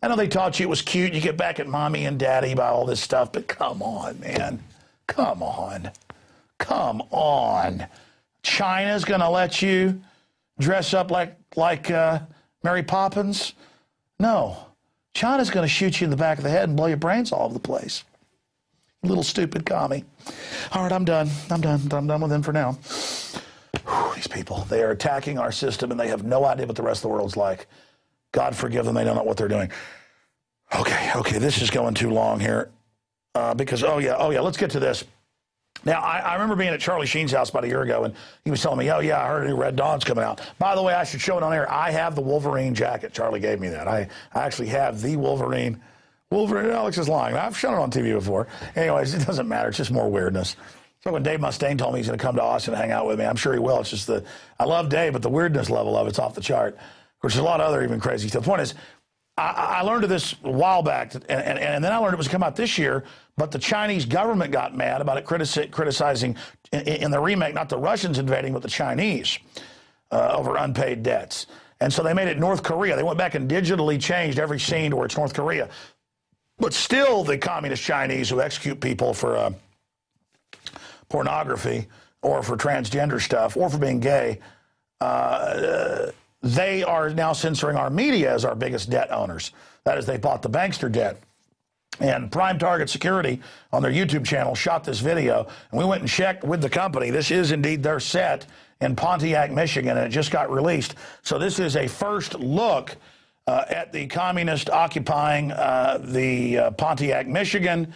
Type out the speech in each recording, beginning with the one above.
I know they taught you it was cute. You get back at mommy and daddy about all this stuff, but come on, man. Come on. Come on. China's going to let you dress up like Mary Poppins? No. China's going to shoot you in the back of the head and blow your brains all over the place. Little stupid commie. All right, I'm done. I'm done with them for now. Whew, these people, they are attacking our system, and they have no idea what the rest of the world's like. God forgive them. They don't know what they're doing. Okay, this is going too long here. Because, oh yeah, let's get to this. Now, I remember being at Charlie Sheen's house about a year ago, and he was telling me, oh, yeah, I heard a new Red Dawn's coming out. By the way, I should show it on air. I have the Wolverine jacket. Charlie gave me that. I actually have the Wolverine. Alex is lying. I've shown it on TV before. Anyways, it doesn't matter. It's just more weirdness. So when Dave Mustaine told me he's going to come to Austin and hang out with me, I'm sure he will. It's just I love Dave, but the weirdness level of it's off the chart. Of course, there's a lot of other even crazy stuff. The point is, I learned of this a while back, and then I learned it was come out this year, but the Chinese government got mad about it criticizing in the remake, not the Russians invading, but the Chinese over unpaid debts. And so they made it North Korea. They went back and digitally changed every scene to where it's North Korea. But still, the communist Chinese who execute people for pornography or for transgender stuff or for being gay, they are now censoring our media as our biggest debt owners. That is, they bought the bankster debt. And Prime Target Security on their YouTube channel shot this video, and we went and checked with the company. This is indeed their set in Pontiac, Michigan, and it just got released. So this is a first look at the communist occupying the Pontiac, Michigan.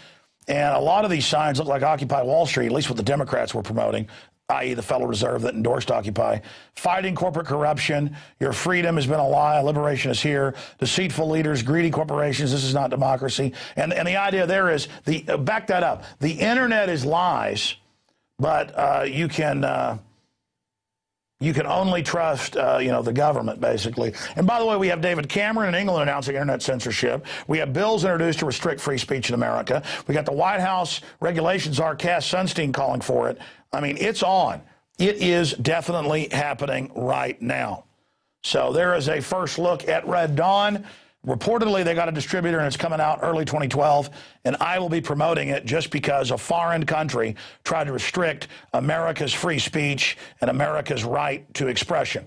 And a lot of these signs look like Occupy Wall Street, at least what the Democrats were promoting, i.e. the Federal Reserve that endorsed Occupy. Fighting corporate corruption. Your freedom has been a lie. Liberation is here. Deceitful leaders, greedy corporations. This is not democracy. And the idea there is, back that up. The internet is lies, but you can only trust, the government, basically. And by the way, we have David Cameron in England announcing internet censorship. We have bills introduced to restrict free speech in America. We got the White House regulations czar Cass Sunstein calling for it. I mean, it's on. It is definitely happening right now. So there is a first look at Red Dawn. Reportedly, they got a distributor, and it's coming out early 2012, and I will be promoting it just because a foreign country tried to restrict America's free speech and America's right to expression.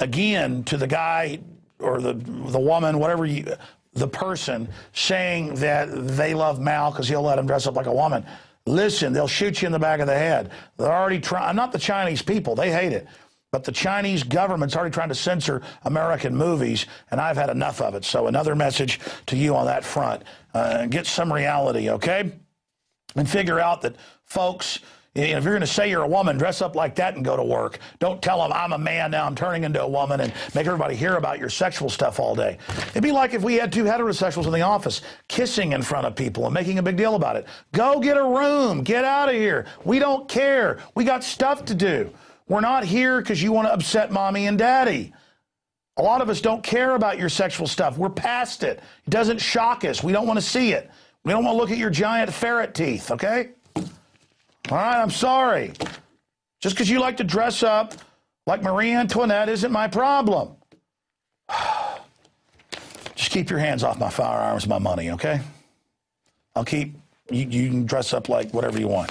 Again, to the guy or the woman, whatever the person saying that they love Mao because he'll let them dress up like a woman, listen, they'll shoot you in the back of the head. They're already trying, not the Chinese people, they hate it. But the Chinese government's already trying to censor American movies, and I've had enough of it. So another message to you on that front. Get some reality, okay? And figure out that, folks, if you're going to say you're a woman, dress up like that and go to work. Don't tell them I'm a man, now I'm turning into a woman, and make everybody hear about your sexual stuff all day. It'd be like if we had two heterosexuals in the office kissing in front of people and making a big deal about it. Go get a room. Get out of here. We don't care. We got stuff to do. We're not here because you want to upset mommy and daddy. A lot of us don't care about your sexual stuff. We're past it. It doesn't shock us. We don't want to see it. We don't want to look at your giant ferret teeth, okay? All right, I'm sorry. Just because you like to dress up like Marie Antoinette isn't my problem. Just keep your hands off my firearms, my money, okay? I'll keep, you can dress up like whatever you want.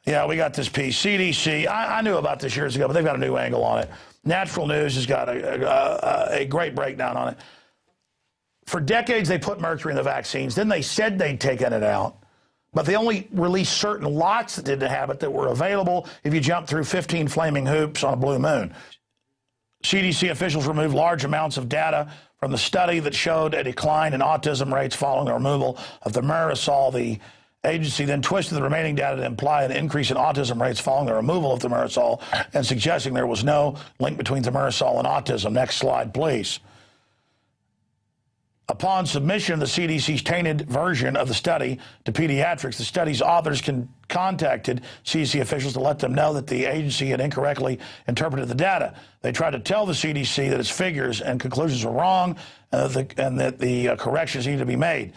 Yeah, we got this piece. CDC, I knew about this years ago, but they've got a new angle on it. Natural News has got a great breakdown on it. For decades, they put mercury in the vaccines. Then they said they'd taken it out, but they only released certain lots that didn't have it that were available if you jumped through 15 flaming hoops on a blue moon. CDC officials removed large amounts of data from the study that showed a decline in autism rates following the removal of the thimerosal. The agency then twisted the remaining data to imply an increase in autism rates following the removal of thimerosal and suggesting there was no link between thimerosal and autism. Next slide, please. Upon submission of the CDC's tainted version of the study to pediatrics, the study's authors contacted CDC officials to let them know that the agency had incorrectly interpreted the data. They tried to tell the CDC that its figures and conclusions were wrong and that the corrections needed to be made.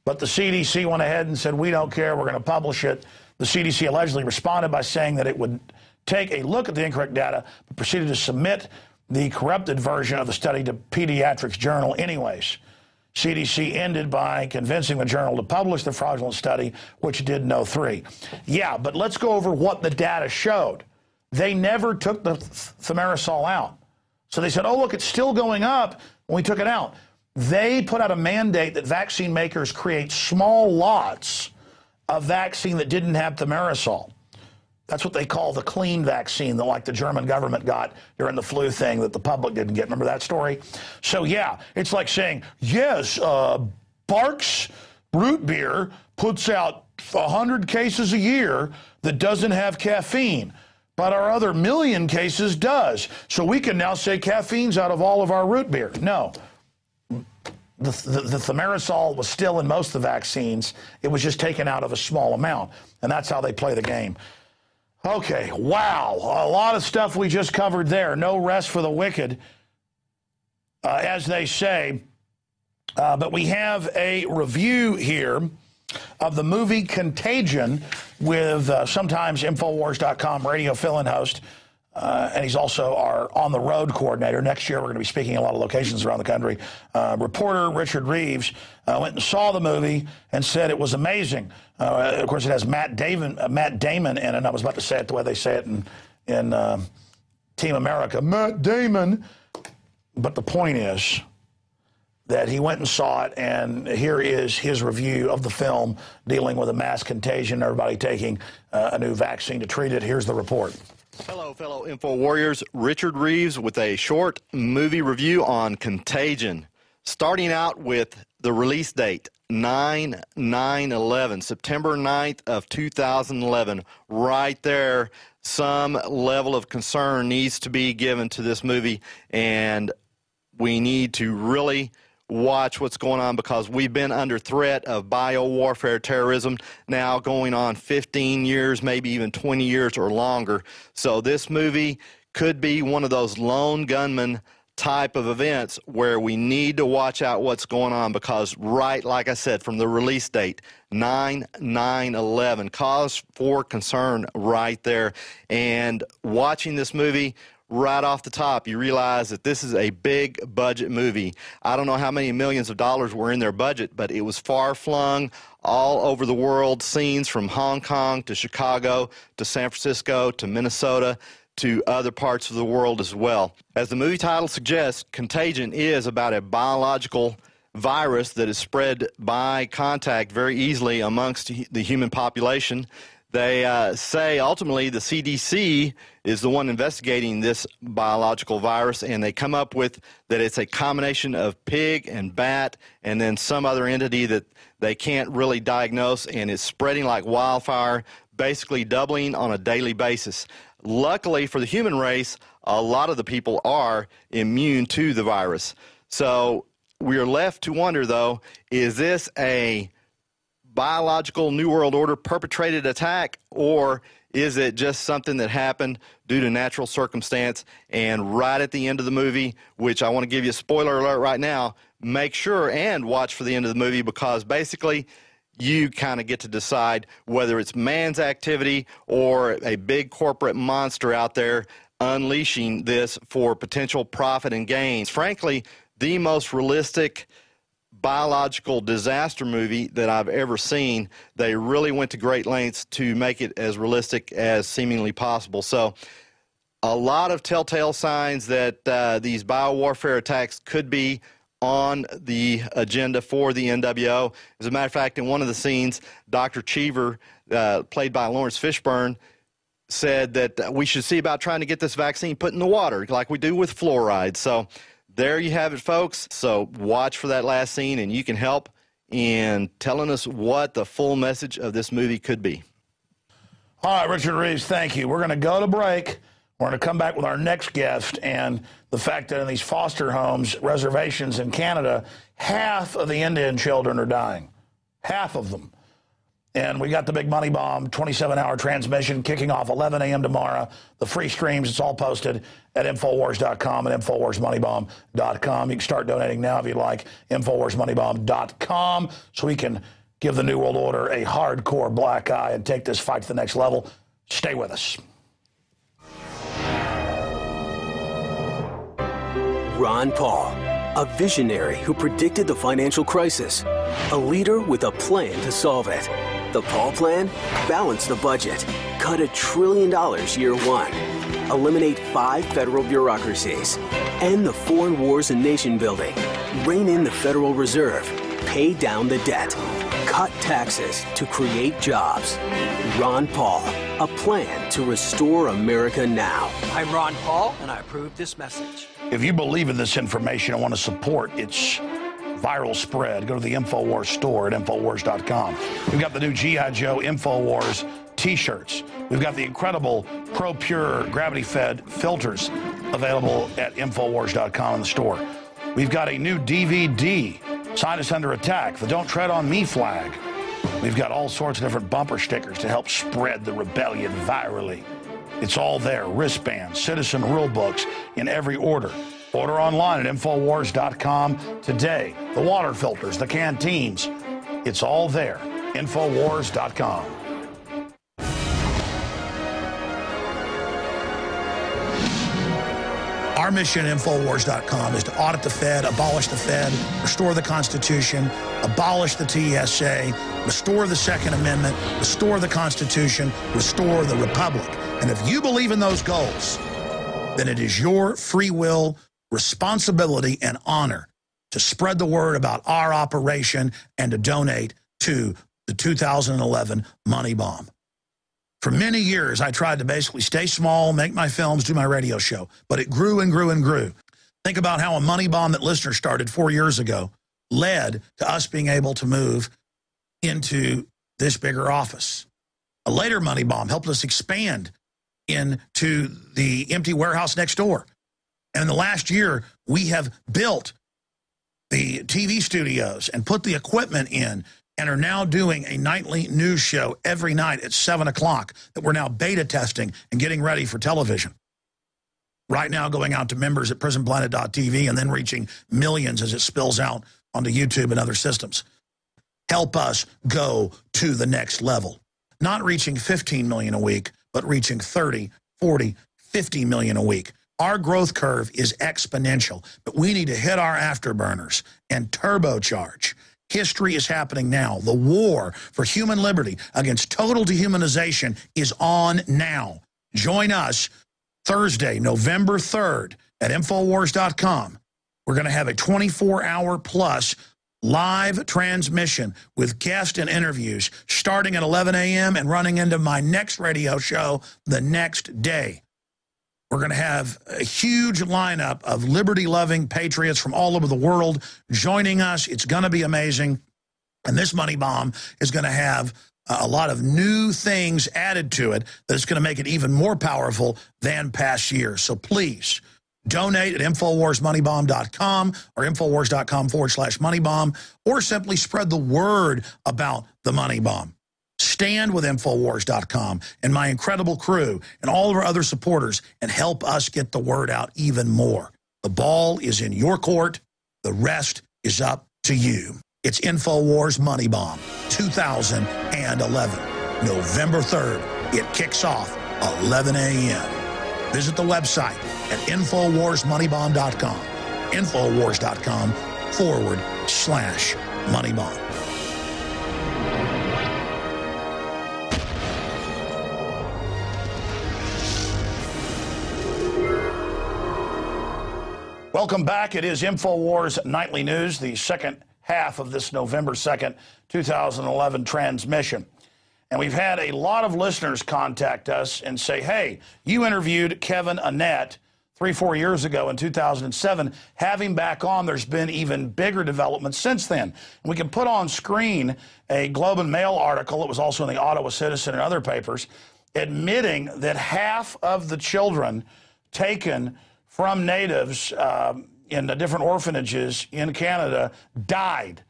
But the CDC went ahead and said, we don't care, we're going to publish it. The CDC allegedly responded by saying that it would take a look at the incorrect data, but proceeded to submit the corrupted version of the study to Pediatrics Journal anyways. CDC ended by convincing the journal to publish the fraudulent study, which did no 3. Yeah, but let's go over what the data showed. They never took the thimerosal out. So they said, oh, look, it's still going up when we took it out. They put out a mandate that vaccine makers create small lots of vaccine that didn't have thimerosal. That's what they call the clean vaccine, that like the German government got during the flu thing that the public didn't get. Remember that story? So, yeah, it's like saying, yes, Barks root beer puts out 100 cases a year that doesn't have caffeine, but our other million cases does. So we can now say caffeine's out of all of our root beer. No. The thimerosal was still in most of the vaccines. It was just taken out of a small amount, and that's how they play the game. Okay, wow, a lot of stuff we just covered there. No rest for the wicked, as they say. But we have a review here of the movie Contagion with sometimes Infowars.com radio fill-in host, and he's also our on-the-road coordinator. Next year, we're going to be speaking in a lot of locations around the country. Reporter Richard Reeves went and saw the movie and said it was amazing. Of course, it has Matt Damon in it. I was about to say it the way they say it in Team America. Matt Damon. But the point is that he went and saw it, and here is his review of the film dealing with a mass contagion, everybody taking a new vaccine to treat it. Here's the report. Hello, fellow Info Warriors. Richard Reeves with a short movie review on Contagion. Starting out with the release date, 9/9/11, September 9th of 2011. Right there, some level of concern needs to be given to this movie, and we need to really watch what's going on because we've been under threat of biowarfare terrorism now going on 15 years, maybe even 20 years or longer. So this movie could be one of those lone gunman type of events where we need to watch out what's going on because right, like I said, from the release date, 9/9/11, cause for concern right there. And watching this movie, right off the top, you realize that this is a big budget movie. I don't know how many millions of dollars were in their budget, but it was far-flung, all over the world, scenes from Hong Kong to Chicago to San Francisco to Minnesota to other parts of the world as well. As the movie title suggests, Contagion is about a biological virus that is spread by contact very easily amongst the human population. They say ultimately the CDC is the one investigating this biological virus, and they come up with that it's a combination of pig and bat and then some other entity that they can't really diagnose, and it's spreading like wildfire, basically doubling on a daily basis. Luckily for the human race, a lot of the people are immune to the virus. So we are left to wonder, though, is this a biological New World Order perpetrated attack, or is it just something that happened due to natural circumstance? And right at the end of the movie, which I want to give you a spoiler alert right now, make sure and watch for the end of the movie because basically you kind of get to decide whether it's man's activity or a big corporate monster out there unleashing this for potential profit and gains. Frankly, the most realistic biological disaster movie that I've ever seen. They really went to great lengths to make it as realistic as seemingly possible. So a lot of telltale signs that these biowarfare attacks could be on the agenda for the NWO. As a matter of fact, in one of the scenes, Dr. Cheever, played by Lawrence Fishburne, said that we should see about trying to get this vaccine put in the water like we do with fluoride. So there you have it, folks. So watch for that last scene, and you can help in telling us what the full message of this movie could be. All right, Richard Reeves, thank you. We're going to go to break. We're going to come back with our next guest and the fact that in these foster homes, reservations in Canada, half of the Indian children are dying. Half of them. And we got the big money bomb, 27-hour transmission kicking off 11 a.m. tomorrow. The free streams, it's all posted at Infowars.com and InfoWarsMoneyBomb.com. You can start donating now if you'd like, InfoWarsMoneyBomb.com, so we can give the New World Order a hardcore black eye and take this fight to the next level. Stay with us. Ron Paul, a visionary who predicted the financial crisis, a leader with a plan to solve it. The Paul plan? Balance the budget. Cut $1 trillion year one. Eliminate 5 federal bureaucracies. End the foreign wars and nation building. Rein in the Federal Reserve. Pay down the debt. Cut taxes to create jobs. Ron Paul, a plan to restore America now. I'm Ron Paul, and I approve this message. If you believe in this information and want to support its viral spread, go to the Infowars store at Infowars.com. We've got the new G.I. Joe Infowars t-shirts. We've got the incredible Pro Pure gravity-fed filters available at Infowars.com in the store. We've got a new DVD, Scientists Under Attack, the Don't Tread on Me flag. We've got all sorts of different bumper stickers to help spread the rebellion virally. It's all there, wristbands, citizen rule books in every order. Order online at Infowars.com today. The water filters, the canteens, it's all there. Infowars.com. Our mission at Infowars.com is to audit the Fed, abolish the Fed, restore the Constitution, abolish the TSA, restore the Second Amendment, restore the Constitution, restore the Republic. And if you believe in those goals, then it is your free will, responsibility, and honor to spread the word about our operation and to donate to the 2011 money bomb. For many years, I tried to basically stay small, make my films, do my radio show, but it grew and grew and grew. Think about how a money bomb that listeners started 4 years ago led to us being able to move into this bigger office. A later money bomb helped us expand into the empty warehouse next door. And in the last year, we have built the TV studios and put the equipment in and are now doing a nightly news show every night at 7 o'clock that we're now beta testing and getting ready for television. Right now going out to members at prisonplanet.tv and then reaching millions as it spills out onto YouTube and other systems. Help us go to the next level. Not reaching 15 million a week, but reaching 30, 40, 50 million a week. Our growth curve is exponential, but we need to hit our afterburners and turbocharge. History is happening now. The war for human liberty against total dehumanization is on now. Join us Thursday, November 3rd at Infowars.com. We're going to have a 24-hour plus live transmission with guests and interviews starting at 11 a.m. and running into my next radio show the next day. We're going to have a huge lineup of liberty-loving patriots from all over the world joining us. It's going to be amazing. And this money bomb is going to have a lot of new things added to it that's going to make it even more powerful than past years. So please donate at InfowarsMoneyBomb.com or Infowars.com/moneybomb, or simply spread the word about the money bomb. Stand with Infowars.com and my incredible crew and all of our other supporters and help us get the word out even more. The ball is in your court. The rest is up to you. It's Infowars Money Bomb 2011, November 3rd. It kicks off 11 a.m. Visit the website at InfowarsMoneyBomb.com, Infowars.com/moneybomb. Welcome back. It is Infowars Nightly News, the second half of this November 2nd, 2011 transmission. And we've had a lot of listeners contact us and say, hey, you interviewed Kevin Annett 3-4 years ago in 2007. Have him back on. There's been even bigger developments since then. And we can put on screen a Globe and Mail article. It was also in the Ottawa Citizen and other papers, admitting that half of the children taken from natives in the different orphanages in Canada died.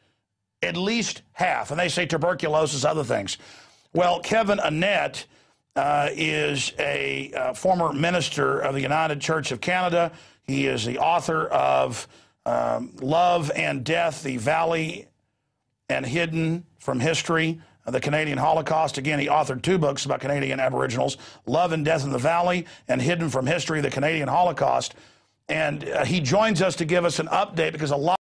At least half. And they say tuberculosis, other things. Well, Kevin Annett is a former minister of the United Church of Canada. He is the author of Love and Death, the Valley and Hidden from History, the Canadian Holocaust. Again, he authored 2 books about Canadian Aboriginals, Love and Death in the Valley and Hidden from History, the Canadian Holocaust. And he joins us to give us an update because a lot